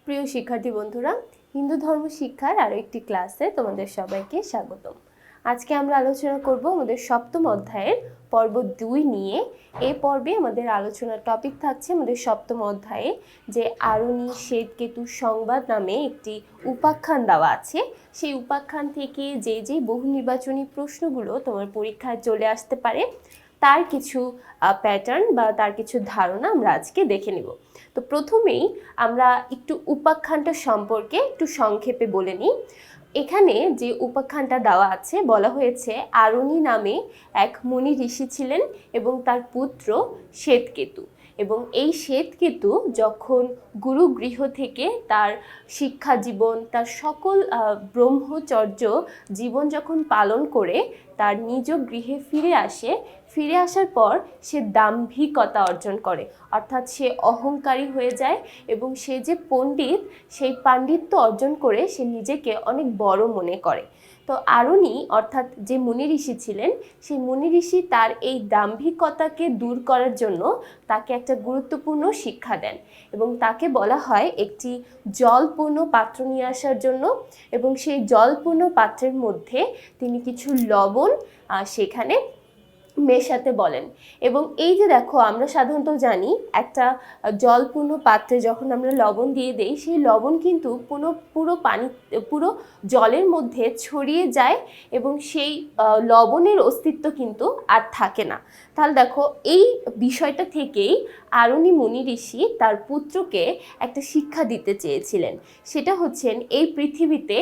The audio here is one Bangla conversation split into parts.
প্রিয় শিক্ষার্থী বন্ধুরা, হিন্দু ধর্ম শিক্ষার আরো একটি ক্লাসে তোমাদের সবাইকে স্বাগতম। আজকে আমরা আলোচনা করব আমাদের সপ্তম অধ্যায়ের পর্ব 2 নিয়ে। এই পর্বে আমাদের আলোচনার টপিক থাকছে আমাদের সপ্তম অধ্যায়ে যে আরুণী শ্বেতকেতু সংবাদ নামে একটি উপাখ্যান দেওয়া আছে। সেই উপাখ্যান থেকে যে বহু নির্বাচনী প্রশ্নগুলো তোমার পরীক্ষায় চলে আসতে পারে তার কিছু প্যাটার্ন বা তার কিছু ধারণা আমরা আজকে দেখে নিব। তো প্রথমেই আমরা একটু উপাখ্যানটা সম্পর্কে একটু সংক্ষেপে বলে নিই। এখানে যে উপাখ্যানটা দেওয়া আছে বলা হয়েছে আরুণী নামে এক মুনি ঋষি ছিলেন এবং তার পুত্র শ্বেতকেতু। এবং এই শ্বেতকেতু যখন গুরুগৃহ থেকে তার শিক্ষা জীবন, তার সকল ব্রহ্মচর্য জীবন যখন পালন করে তার নিজ গৃহে ফিরে আসার পর সে দাম্ভিকতা অর্জন করে, অর্থাৎ সে অহংকারী হয়ে যায় এবং সে যে পণ্ডিত সেই পাণ্ডিত্য অর্জন করে সে নিজেকে অনেক বড় মনে করে। তো আরুণী অর্থাৎ যে মুনি ঋষি ছিলেন সেই মুনি ঋষি তার এই দাম্ভিকতাকে দূর করার জন্য তাকে একটা গুরুত্বপূর্ণ শিক্ষা দেন এবং তাকে বলা হয় একটি জলপূর্ণ পাত্র নিয়ে আসার জন্য এবং সেই জলপূর্ণ পাত্রের মধ্যে তিনি কিছু লবণ সেখানে মেশাতে বলেন। এবং এই যে দেখো, আমরা সাধারণত জানি একটা জলপূর্ণ পাত্রে যখন আমরা লবণ দিয়ে দেই সেই লবণ কিন্তু পুরো জলের মধ্যে ছড়িয়ে যায় এবং সেই লবণের অস্তিত্ব কিন্তু আর থাকে না। তাহলে দেখো, এই বিষয়টা থেকেই আরুণী মুনি ঋষি তার পুত্রকে একটা শিক্ষা দিতে চেয়েছিলেন। সেটা হচ্ছেন এই পৃথিবীতে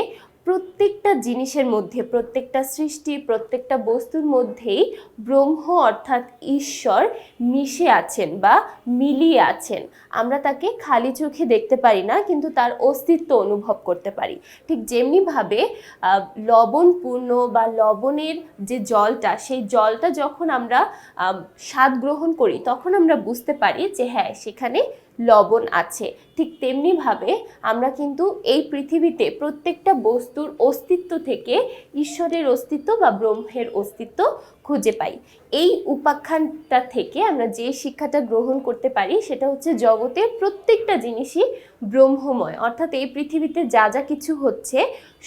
প্রত্যেকটা জিনিসের মধ্যে, প্রত্যেকটা সৃষ্টি, প্রত্যেকটা বস্তুর মধ্যেই ব্রহ্ম অর্থাৎ ঈশ্বর মিশে আছেন বা মিলিয়ে আছেন। আমরা তাকে খালি চোখে দেখতে পারি না, কিন্তু তার অস্তিত্ব অনুভব করতে পারি। ঠিক যেমনিভাবে লবণপূর্ণ বা লবণের যে জলটা, সেই জলটা যখন আমরা স্বাদ গ্রহণ করি তখন আমরা বুঝতে পারি যে হ্যাঁ, সেখানে লবণ আছে। ঠিক তেমনিভাবে আমরা কিন্তু এই পৃথিবীতে প্রত্যেকটা বস্তুর অস্তিত্ব থেকে ঈশ্বরের অস্তিত্ব বা ব্রহ্মের অস্তিত্ব খুঁজে পাই। এই উপাখ্যানটা থেকে আমরা যে শিক্ষাটা গ্রহণ করতে পারি সেটা হচ্ছে জগতের প্রত্যেকটা জিনিসই ব্রহ্মময়, অর্থাৎ এই পৃথিবীতে যা যা কিছু হচ্ছে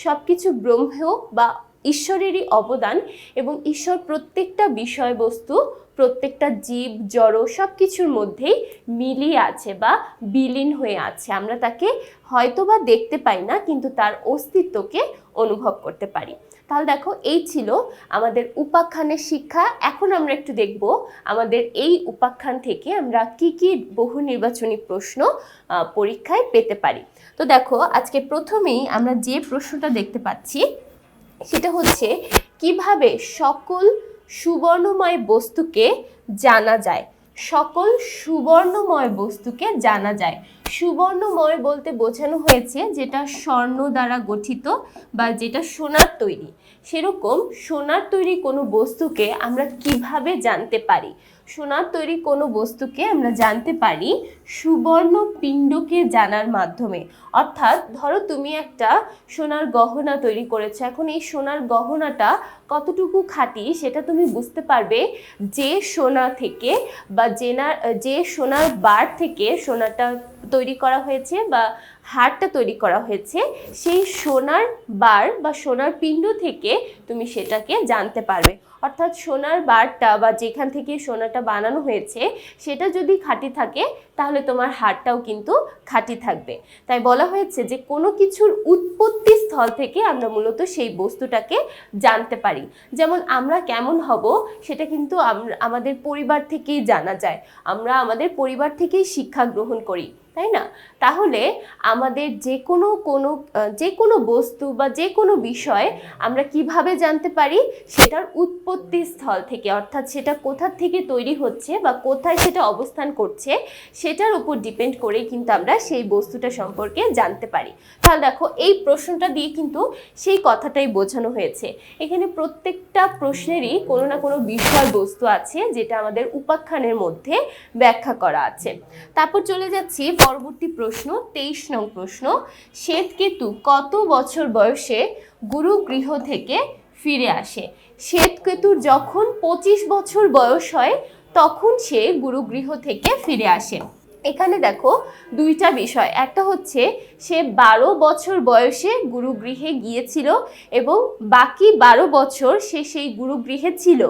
সব কিছু ব্রহ্ম বা ঈশ্বরেরই অবদান এবং ঈশ্বর প্রত্যেকটা বিষয়বস্তু, প্রত্যেকটা জীব জড় সব কিছুর মধ্যেই মিলিয়ে আছে বা বিলীন হয়ে আছে। আমরা তাকে হয়তোবা দেখতে পাই না, কিন্তু তার অস্তিত্বকে অনুভব করতে পারি। তাহলে দেখো, এই ছিল আমাদের উপাখ্যানের শিক্ষা। এখন আমরা একটু দেখব আমাদের এই উপাখ্যান থেকে আমরা কি কি বহু নির্বাচনী প্রশ্ন পরীক্ষায় পেতে পারি। তো দেখো, আজকে প্রথমেই আমরা যে প্রশ্নটা দেখতে পাচ্ছি সেটা হচ্ছে কিভাবে সকল সুবর্ণময় বস্তুকে জানা যায়। সকল সুবর্ণময় বস্তুকে জানা যায়। সুবর্ণময় বলতে বোঝানো হয়েছে যেটা স্বর্ণ দ্বারা গঠিত বা যেটা সোনার তৈরি। সেরকম সোনার তৈরি কোনো বস্তুকে আমরা কিভাবে জানতে পারি? সোনার তৈরি কোনো বস্তুকে আমরা জানতে পারি সুবর্ণ পিণ্ডকে জানার মাধ্যমে। অর্থাৎ ধরো তুমি একটা সোনার গহনা তৈরি করেছো, এখন এই সোনার গহনাটা কতটুকু খাঁটি সেটা তুমি বুঝতে পারবে যে সোনা থেকে বা যে সোনার বার থেকে সোনাটা তৈরি করা হয়েছে বা হারটা তৈরি করা হয়েছে, সেই সোনার বার বা সোনার পিণ্ড থেকে তুমি সেটাকে জানতে পারবে। অর্থাৎ সোনার বারটা বা যেখান থেকে সোনাটা বানানো হয়েছে সেটা যদি খাঁটি থাকে তাহলে তোমার হারটাও কিন্তু খাঁটি থাকবে। তাই বলা হয়েছে যে কোনো কিছুর উৎপত্তি স্থল থেকে আমরা মূলত সেই বস্তুটাকে জানতে পারি। যেমন আমরা কেমন হব সেটা কিন্তু আমাদের পরিবার থেকেই জানা যায়। আমরা আমাদের পরিবার থেকেই শিক্ষা গ্রহণ করি, তাই না? তাহলে আমাদের যে কোনো বস্তু বা যে কোনো বিষয় আমরা কিভাবে জানতে পারি? সেটার উৎপত্তি স্থল থেকে, অর্থাৎ সেটা কোথা থেকে তৈরি হচ্ছে বা কোথায় সেটা অবস্থান করছে সেটার উপর ডিপেন্ড করে কিন্তু আমরা সেই বস্তুটা সম্পর্কে জানতে পারি। তাহলে দেখো, এই প্রশ্নটা দিয়ে কিন্তু সেই কথাটাই বোঝানো হয়েছে। এখানে প্রত্যেকটা প্রশ্নেরই কোনো না কোনো বিষয়বস্তু আছে যেটা আমাদের উপাখ্যানের মধ্যে ব্যাখ্যা করা আছে। তারপর চলে যাচ্ছি পরবর্তী প্রশ্ন, 23 নং প্রশ্ন। শ্বেতকেতু কত বছর বয়সে গুরুগৃহ থেকে ফিরে আসে? শ্বেতকেতুর যখন 25 বছর বয়স হয় তখন সে গুরুগৃহ থেকে ফিরে আসে। এখানে দেখো দুইটা বিষয়, একটা হচ্ছে সে 12 বছর বয়সে গুরুগৃহে গিয়েছিল এবং বাকি 12 বছর সে সেই গুরুগৃহে ছিল।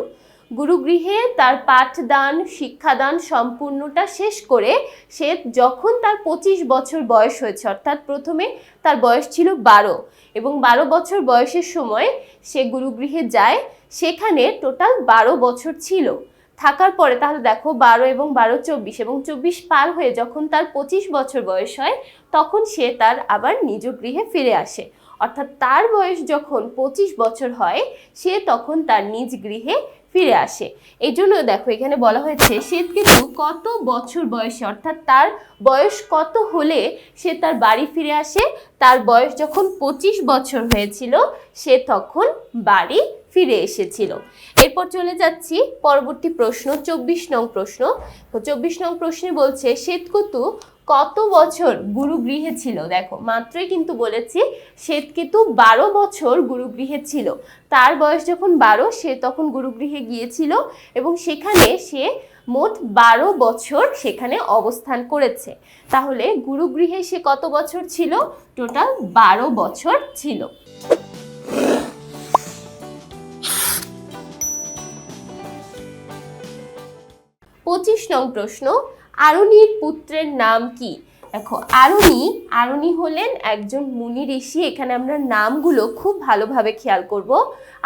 গুরুগৃহে তার পাঠদান শিক্ষাদান সম্পূর্ণটা শেষ করে সে যখন তার 25 বছর বয়স হয়েছে, অর্থাৎ প্রথমে তার বয়স ছিল 12 এবং 12 বছর বয়সের সময় সে গুরুগৃহে যায়, সেখানে টোটাল 12 বছর ছিল। থাকার পরে তাহলে দেখো 12 এবং 12 24 এবং 24 পার হয়ে যখন তার 25 বছর বয়স হয় তখন সে তার আবার নিজ গৃহে ফিরে আসে, অর্থাৎ তার বয়স যখন 25 বছর হয় সে তখন তার নিজ গৃহে ফিরে আসে। এই জন্য দেখো এখানে বলা হয়েছে শ্বেতকেতু কত বছর বয়সে, অর্থাৎ তার বয়স কত হলে সে তার বাড়ি ফিরে আসে। তার বয়স যখন 25 বছর হয়েছিল সে তখন বাড়ি ফিরে এসেছিল। এরপর চলে যাচ্ছি পরবর্তী প্রশ্ন, 24 নং প্রশ্ন। 24 নং প্রশ্নে বলছে শ্বেতকেতু কত বছর গুরুগৃহে ছিল। দেখো মাত্রই কিন্তু বলেছি শ্বেতকেতু 12 বছর গুরুগৃহে ছিল। তার বয়স যখন 12 সে তখন গুরুগৃহে গিয়েছিল এবং সেখানে সে মোট 12 বছর সেখানে অবস্থান করেছে। তাহলে গুরুগৃহে সে কত বছর ছিল? টোটাল 12 বছর ছিল। 25 নং প্রশ্ন, আরুণীর পুত্রের নাম কি? দেখো আরুণী হলেন একজন মুনি ঋষি। এখানে আমরা নামগুলো খুব ভালোভাবে খেয়াল করব।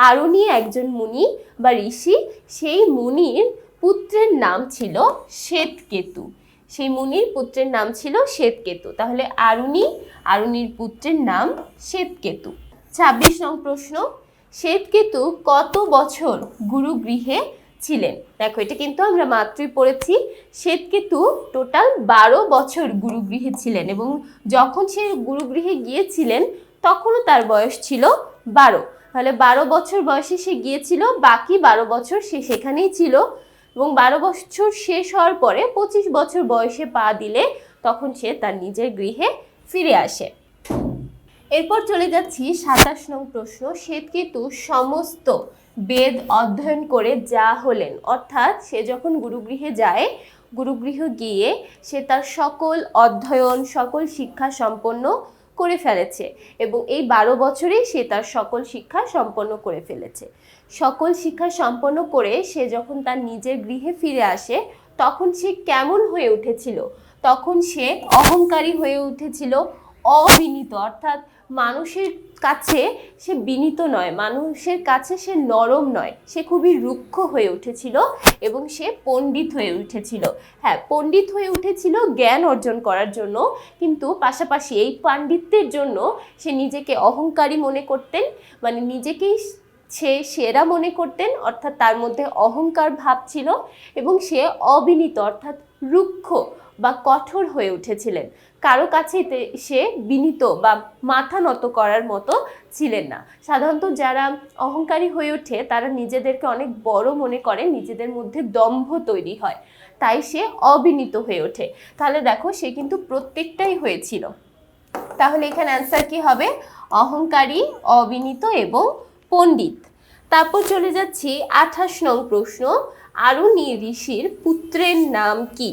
আরুণী একজন মুনি বা ঋষি, সেই মুনির পুত্রের নাম ছিল শ্বেতকেতু। সেই মুনির পুত্রের নাম ছিল শ্বেতকেতু। তাহলে আরুণীর পুত্রের নাম শ্বেতকেতু। 26 নং প্রশ্ন, শ্বেতকেতু কত বছর গুরুগৃহে ছিলেন? দেখো এটা কিন্তু আমরা মাত্রই পড়েছি, শ্বেতকেতু টোটাল 12 বছর গুরুগৃহে ছিলেন এবং যখন সে গুরুগৃহে গিয়েছিলেন তখনও তার বয়স ছিল 12। তাহলে 12 বছর বয়সে সে গিয়েছিল, বাকি 12 বছর সে সেখানেই ছিল এবং 12 বছর শেষ হওয়ার পরে 25 বছর বয়সে পা দিলে তখন সে তার নিজের গৃহে ফিরে আসে। এরপর চলে যাচ্ছি 27 নং প্রশ্ন, শ্বেতকেতু সমস্ত বেদ অধ্যয়ন করে যা হলেন, অর্থাৎ সে যখন গুরুগৃহে যায়, গুরুগৃহে গিয়ে সে তার সকল অধ্যয়ন সকল শিক্ষা সম্পন্ন করে ফেলেছে এবং এই 12 বছরেই সে তার সকল শিক্ষা সম্পন্ন করে ফেলেছে। সকল শিক্ষা সম্পন্ন করে সে যখন তার নিজের গৃহে ফিরে আসে তখন সে কেমন হয়ে উঠেছিল? তখন সে অহংকারী হয়ে উঠেছিল, অবিনীত, অর্থাৎ মানুষের কাছে সে বিনীত নয়, মানুষের কাছে সে নরম নয়, সে খুবই রুক্ষ হয়ে উঠেছিল এবং সে পণ্ডিত হয়ে উঠেছিল। হ্যাঁ, পণ্ডিত হয়ে উঠেছিল জ্ঞান অর্জন করার জন্য, কিন্তু পাশাপাশি এই পাণ্ডিত্যের জন্য সে নিজেকে অহংকারী মনে করতেন, মানে নিজেকেই সে সেরা মনে করতেন, অর্থাৎ তার মধ্যে অহংকার ভাব ছিল এবং সে অবিনীত অর্থাৎ রুক্ষ বা কঠোর হয়ে উঠেছিলেন। কারো কাছে সে বিনীত বা মাথা নত করার মতো ছিলেন না। সাধারণত যারা অহংকারী হয়ে ওঠে তারা নিজেদেরকে অনেক বড় মনে করে, নিজেদের মধ্যে দম্ভ তৈরি হয়, তাই সে অবিনীত হয়ে ওঠে। তাহলে দেখো সে কিন্তু প্রত্যেকটাই হয়েছিল। তাহলে এখানে অ্যান্সার কি হবে? অহংকারী, অবিনীত এবং পণ্ডিত। তারপর চলে যাচ্ছি 28 নং প্রশ্ন, আরুণী ঋষির পুত্রের নাম কি?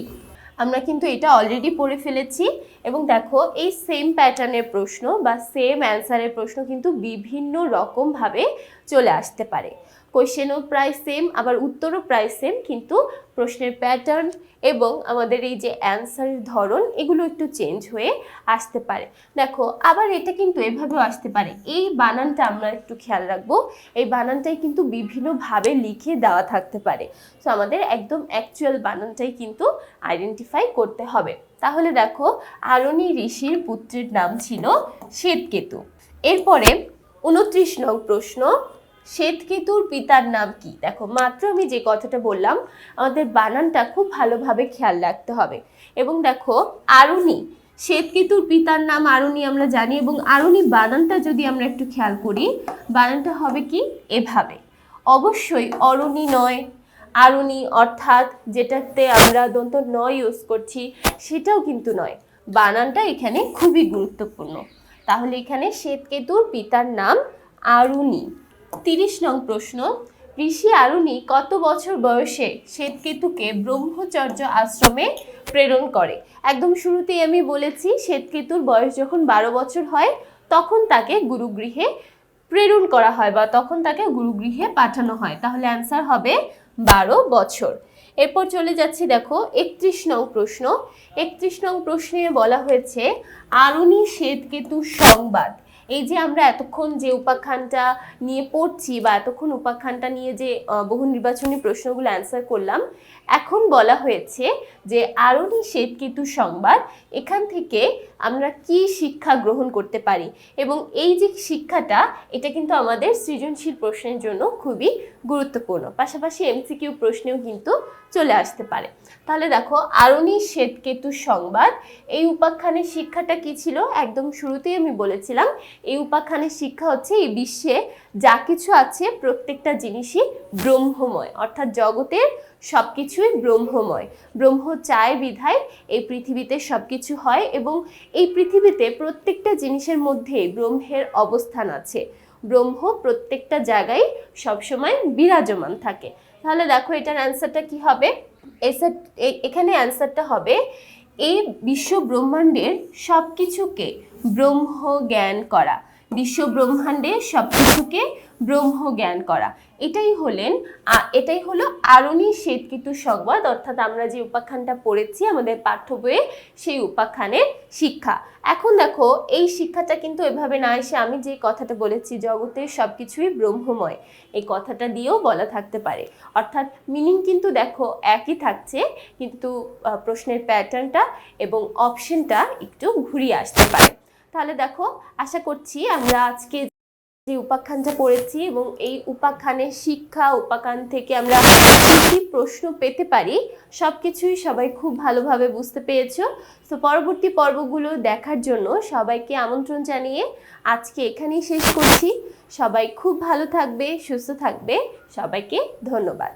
আমরা কিন্তু এটা অলরেডি পড়ে ফেলেছি এবং দেখো এই সেম প্যাটার্নের প্রশ্ন বা সেম অ্যান্সারের প্রশ্ন কিন্তু বিভিন্ন রকমভাবে চলে আসতে পারে। কোয়েশ্চেনও প্রায় সেম, আবার উত্তরও প্রায় সেম, কিন্তু প্রশ্নের প্যাটার্ন এবং আমাদের এই যে অ্যান্সারের ধরন এগুলো একটু চেঞ্জ হয়ে আসতে পারে। দেখো আবার এটা কিন্তু এভাবেও আসতে পারে। এই বানানটা আমরা একটু খেয়াল রাখবো, এই বানানটাই কিন্তু বিভিন্নভাবে লিখে দেওয়া থাকতে পারে। তো আমাদের একদম অ্যাকচুয়াল বানানটাই কিন্তু আইডেন্টিফাই করতে হবে। তাহলে দেখো আরুণী ঋষির পুত্রের নাম ছিল শ্বেতকেতু। এরপরে 29 নং প্রশ্ন, শ্বেতকেতুর পিতার নাম কি? দেখো মাত্র আমি যে কথাটা বললাম, আমাদের বানানটা খুব ভালোভাবে খেয়াল রাখতে হবে। এবং দেখো আরুণী, শ্বেতকেতুর পিতার নাম আরুণী আমরা জানি, এবং আরুণী বানানটা যদি আমরা একটু খেয়াল করি, বানানটা হবে কি এভাবে, অবশ্যই অরুণী নয়, আরুণী অর্থাৎ যেটাতে আমরা দন্ত ন ইউজ করছি সেটাও কিন্তু নয়। বানানটা এখানে খুবই গুরুত্বপূর্ণ। তাহলে এখানে শ্বেতকেতুর পিতার নাম আরুণী। 30 নং প্রশ্ন, ঋষি আরুনি কত বছর বয়সে শ্বেতকেতুকে ব্রহ্মচর্য আশ্রমে প্রেরণ করে? একদম শুরুতেই আমি বলেছি শ্বেতকেতুর বয়স যখন 12 বছর হয় তখন তাকে গুরুগৃহে প্রেরণ করা হয় বা তখন তাকে গুরুগৃহে পাঠানো হয়। তাহলে অ্যান্সার হবে 12 বছর। এরপর চলে যাচ্ছি, দেখো 31 নং প্রশ্ন। 31 নং প্রশ্নে বলা হয়েছে আরুনি শ্বেতকেতু সংবাদ। এই যে আমরা এতক্ষণ যে উপাখ্যানটা নিয়ে পড়ছি বা এতক্ষণ উপাখ্যানটা নিয়ে যে বহু নির্বাচনী প্রশ্নগুলো অ্যান্সার করলাম, এখন বলা হয়েছে যে আরুনি শ্বেতকেতু সংবাদ, এখান থেকে আমরা কি শিক্ষা গ্রহণ করতে পারি। এবং এই যে শিক্ষাটা, এটা কিন্তু আমাদের সৃজনশীল প্রশ্নের জন্য খুবই গুরুত্বপূর্ণ, পাশাপাশি এমসিকিউ প্রশ্নেও কিন্তু চলে আসতে পারে। তাহলে দেখো আরুনি শ্বেতকেতু সংবাদ, এই উপাখ্যানের শিক্ষাটা কি ছিল? একদম শুরুতেই আমি বলেছিলাম এই উপাখ্যানের শিক্ষা হচ্ছে এই বিশ্বে যা কিছু আছে প্রত্যেকটা জিনিসই ব্রহ্মময়, অর্থাৎ জগতের সবকিছুই ব্রহ্মময়। ব্রহ্ম চায় বিধায় এই পৃথিবীতে সবকিছু হয় এবং এই পৃথিবীতে প্রত্যেকটা জিনিসের মধ্যে ব্রহ্মের অবস্থান আছে। ব্রহ্ম প্রত্যেকটা জায়গায় সবসময় বিরাজমান থাকে। তাহলে দেখো এটার অ্যান্সারটা কি হবে? এখানে অ্যান্সারটা হবে এই বিশ্ব ব্রহ্মাণ্ডের সব কিছুকে ব্রহ্ম জ্ঞান করা। বিশ্ব ব্রহ্মাণ্ডের সব কিছুকে ব্রহ্ম জ্ঞান করা, এটাই হলো আরুনি শ্বেতকেতু সংবাদ, অর্থাৎ আমরা যে উপাখ্যানটা পড়েছি আমাদের পাঠ্য বইয়ে সেই উপাখ্যানের শিক্ষা। এখন দেখো এই শিক্ষাটা কিন্তু এভাবে না এসে আমি যে কথাটা বলেছি জগতের সবকিছুই ব্রহ্মময়, এই কথাটা দিয়েও বলা থাকতে পারে। অর্থাৎ মিনিং কিন্তু দেখো একই থাকছে, কিন্তু প্রশ্নের প্যাটার্নটা এবং অপশনটা একটু ঘুরিয়ে আসতে পারে। তাহলে দেখো আশা করছি আমরা আজকে যে উপাখ্যানটা পড়েছি এবং এই উপাখ্যানের শিক্ষা, উপাখ্যান থেকে আমরা কি প্রশ্ন পেতে পারি, সবকিছুই সবাই খুব ভালোভাবে বুঝতে পেরেছো। তো পরবর্তী পর্বগুলো দেখার জন্য সবাইকে আমন্ত্রণ জানিয়ে আজকে এখানেই শেষ করছি। সবাই খুব ভালো থাকবে, সুস্থ থাকবে। সবাইকে ধন্যবাদ।